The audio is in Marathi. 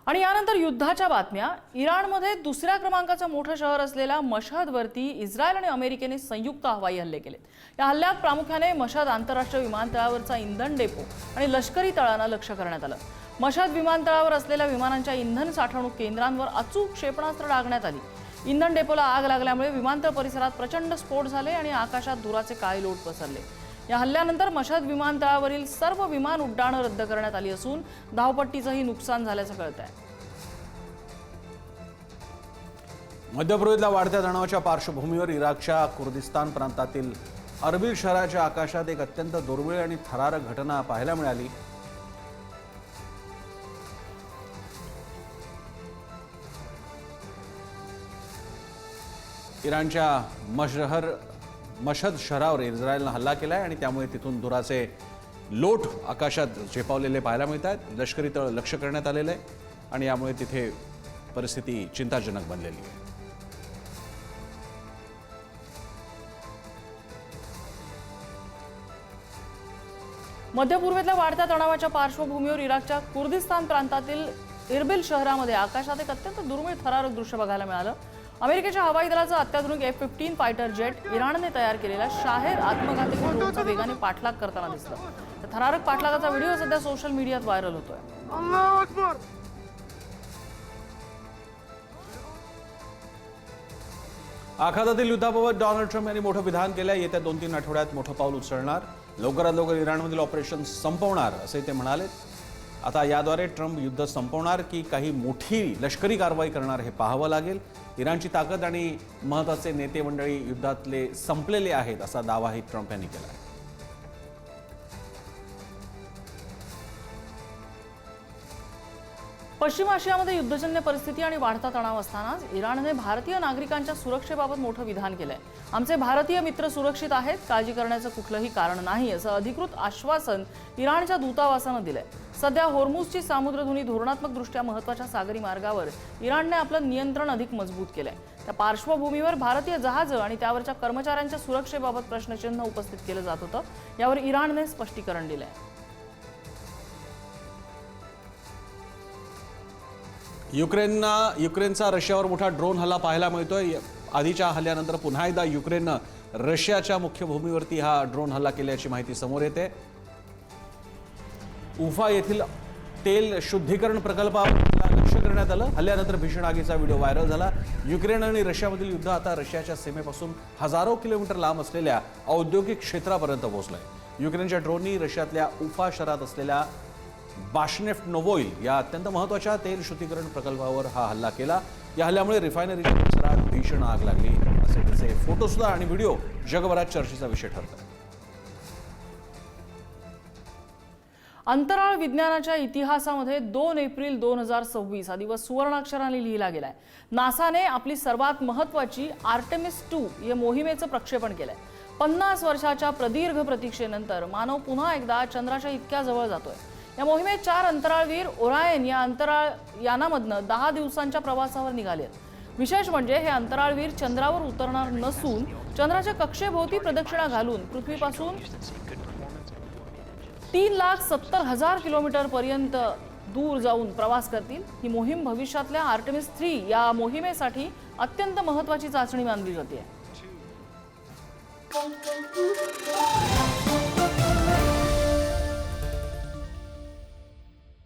आणि यानंतर युद्धाच्या बातम्या। इराणमध्ये दुसऱ्या क्रमांकाचं मोठं शहर असलेल्या मशहदवरती इस्रायल आणि अमेरिकेने संयुक्त हवाई हल्ले केले। या हल्ल्यात प्रामुख्याने मशहद आंतरराष्ट्रीय विमानतळावरचा इंधन डेपो आणि लष्करी तळांना लक्ष्य करण्यात आलं। मशहद विमानतळावर असलेल्या विमानांच्या इंधन साठवणूक केंद्रांवर अचूक क्षेपणास्त्र डागण्यात आली। इंधन डेपोला आग लागल्यामुळे विमानतळ परिसरात प्रचंड स्फोट झाले आणि आकाशात धुराचे काळे लोट पसरले। या हल्ल्यानंतर मशहद विमानतळावरील सर्व विमान उड्डाणं रद्द करण्यात आली असून धावपट्टीचंही नुकसान झाल्याचं कळतंय। मध्यपूर्वेतल्या वाढत्या तणावाच्या पार्श्वभूमीवर इराकच्या कुर्दिस्तान प्रांतातील अर्बिल शहराच्या आकाशात एक अत्यंत दुर्मिळ आणि थरारक घटना पाहायला मिळाली। इराणच्या मशहद शहरावर इस्रायलने हल्ला केलाय आणि त्यामुळे तिथून धुराचे लोट आकाशात झेपावलेले पाहायला मिळतात। लष्करी तळ लक्ष्य करण्यात आलेले आहे आणि यामुळे तिथे परिस्थिती चिंताजनक बनलेली आहे। मध्यपूर्वेतल्या वाढत्या तणावाच्या पार्श्वभूमीवर इराकच्या कुर्दिस्तान प्रांतातील इर्बिल शहरामध्ये आकाशात एक अत्यंत दुर्मिळ थरारक दृश्य बघायला मिळालं। अमेरिकेच्या हवाई दलाचा अत्याधुनिक F-15 फायटर जेट इराणने तयार केलेल्या शाहेद आत्मघातकी ड्रोनचा वेगाने पाठलाग करताना दिसलं। त्या थरारक पाठलागाचा व्हिडिओ सध्या सोशल मीडियात व्हायरल होतोय। अल्लाहू अकबर। आखातातील युद्धाबाबत डोनाल्ड ट्रम्प यांनी मोठं विधान केलंय। येत्या 2-3 आठवड्यात मोठं पाऊल उचलणार, लवकरात लवकर इराणमधील ऑपरेशन संपवणार असे ते म्हणाले। आता याद्वारे ट्रम्प युद्ध संपवणार की काही मोठी लष्करी कारवाई करणार हे पाहावं लागेल। इराणची ताकद आणि महत्त्वाचे नेते मंडळी युद्धातले संपलेले आहेत असा दावाही ट्रम्प यांनी केला आहे। पश्चिम आशियामध्ये युद्धजन्य परिस्थिती आणि वाढता तणाव असतानाच इराणने भारतीय नागरिकांच्या सुरक्षेबाबत मोठं विधान केलंय। आमचे भारतीय मित्र सुरक्षित आहेत, काळजी करण्याचं कुठलंही कारण नाही असं अधिकृत आश्वासन इराणच्या दूतावासानं दिलंय। सध्या होर्मुझची सामुद्रधुनी धोरणात्मकदृष्ट्या महत्त्वाच्या सागरी मार्गावर इराणने आपलं नियंत्रण अधिक मजबूत केलंय। त्या पार्श्वभूमीवर भारतीय जहाजं आणि त्यावरच्या कर्मचाऱ्यांच्या सुरक्षेबाबत प्रश्नचिन्ह उपस्थित केलं जात होतं। यावर इराणने स्पष्टीकरण दिलंय। युक्रेनचा रशियावर मोठा ड्रोन हल्ला पाहायला मिळतोय। आधीच्या हल्ल्यानंतर पुन्हा एकदा युक्रेननं रशियाच्या मुख्य भूमीवरती हा ड्रोन हल्ला केल्याची माहिती समोर येते। उफा येथील तेल शुद्धीकरण प्रकल्पाला लक्ष्य करण्यात आलं। हल्ल्यानंतर भीषण आगीचा व्हिडिओ व्हायरल झाला। युक्रेन आणि रशियामधील युद्ध आता रशियाच्या सीमेपासून हजारो किलोमीटर लांब असलेल्या औद्योगिक क्षेत्रापर्यंत पोहोचलंय। युक्रेनच्या ड्रोननी रशियातल्या उफा शहरात असलेल्या बाशनेफ्ट नोव्होइल या अत्यंत महत्त्वाच्या तेल शुद्धीकरण प्रकल्पावर हा हल्ला केला। या हल्ल्यामुळे रिफायनरीच्या परिसरात भीषण आग लागली असे त्याचे फोटो सुद्धा आणि व्हिडिओ जगभरात चर्चेचा विषय ठरतात। अंतराळ विज्ञानाच्या इतिहासामध्ये 2 एप्रिल 2026 हा दिवस सुवर्णाक्षराने लिहिला गेलाय। नासाने आपली सर्वात महत्त्वाची आर्टेमिस 2 या मोहिमेचं प्रक्षेपण केलंय। 50 वर्षाच्या प्रदीर्घ प्रतीक्षेनंतर मानव पुन्हा एकदा चंद्राच्या इतक्या जवळ जातोय। या मोहिमेत 4 अंतराळवीर ओरायन या अंतराळ यानामधनं 10 दिवसांच्या प्रवासावर निघाले। विशेष म्हणजे हे अंतराळवीर चंद्रावर उतरणार नसून चंद्राच्या कक्षेभोवती प्रदक्षिणा घालून पृथ्वीपासून 3,70,000 किलोमीटर पर्यंत दूर जाऊन प्रवास करतील। ही मोहीम भविष्यातल्या आर्टेमिस 3 या मोहिमेसाठी अत्यंत महत्त्वाची चाचणी मानली जाते।